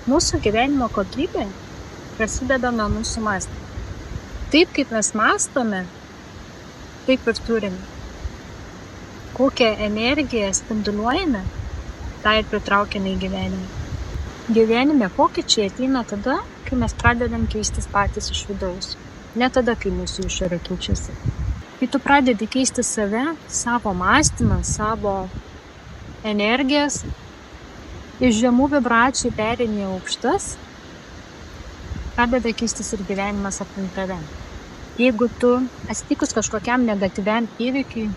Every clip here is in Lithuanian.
Mūsų gyvenimo kokybė prasideda nuo mūsų mąstymo. Taip, kaip mes mąstome, taip ir turime. Kokią energiją spinduliuojame, tą ir pritraukiame į gyvenimą. Gyvenime pokyčiai ateina tada, kai mes pradedam keistis patys iš vidaus. Ne tada, kai mūsų išorė keičiasi. Kai tu pradedi keisti save, savo mąstymą, savo energijas, iš žemų vibracijų pereini į aukštas, pradeda keistis ir gyvenimas aplink tave. Jeigu tu atsitikus kažkokiam negatyviam įvykiui,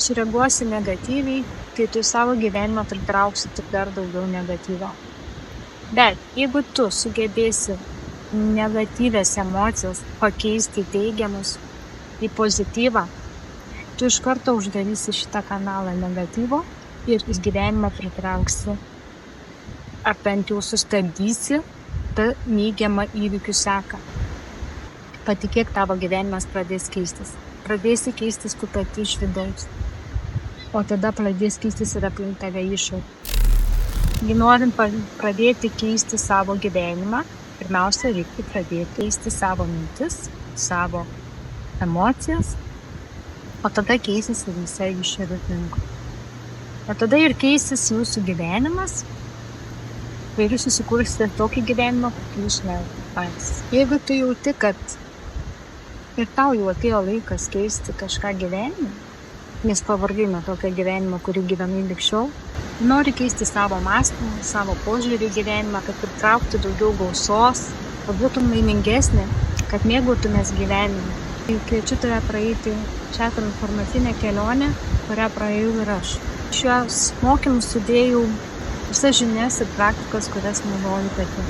sureaguosi negatyviai, tai tu į savo gyvenimą pritrauksi tik dar daugiau negatyvo. Bet jeigu tu sugebėsi negatyvias emocijas pakeisti į teigiamus, į pozityvą, tu iš karto uždarysi šitą kanalą negatyvo ir į gyvenimą pritrauksi, ar bent jau sustabdysi tą neigiamą įvykių seką. Patikėk, tavo gyvenimas pradės keistis. Pradėsi keistis tu pati iš vidaus, o tada pradės keistis ir aplink tave išorė. Jei norint pradėti keisti savo gyvenimą, pirmiausia, reikia pradėti keisti savo mintis, savo emocijas, o tada keisis ir visai išorė aplinkui. O tada ir keisis jūsų gyvenimas, ir jūs susikursite tokį gyvenimą, kokį jūs norite patys. Jeigu tu jauti, kad ir tau jau atėjo laikas keisti kažką gyvenime, nes pavargai nuo tokio gyvenimo, kurį gyvenai lig šiol, nori keisti savo mąstymą, savo požiūrį į gyvenimą, kad pritraukti daugiau gausos, kad būtum laimingesnė, kad mėgautumės gyvenimu. Kviečiu tave praeiti šią transformacinę kelionę, kurią praėjau ir aš. Šios mokymus sudėjau visas žinias ir praktikas, kurias naudoju pati.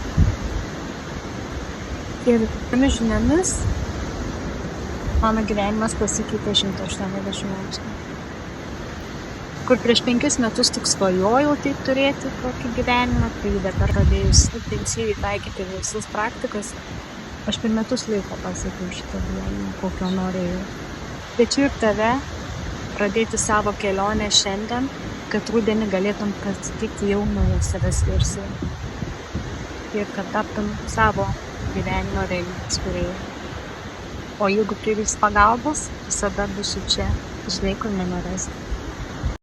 Ir tomis žiniomis mano gyvenimas pasikeitė 180 laipsnių. Kur prieš 5 metus tik svajojau taip turėti tokį gyvenimą, tai dabar pradėjus intensyviai taikyti visas praktikas, aš per metus laiko pasiekiau šitą gyvenimą, kokio norėjau. Kviečiu ir tave pradėti savo kelionę šiandien, kad rudenį galėtum pasitikti jau naują savęs versiją. Ir kad taptum savo gyvenimo realybės kūrėju. O jeigu prireiks pagalbos, visada būsiu čia, žinai, kur mane rasti.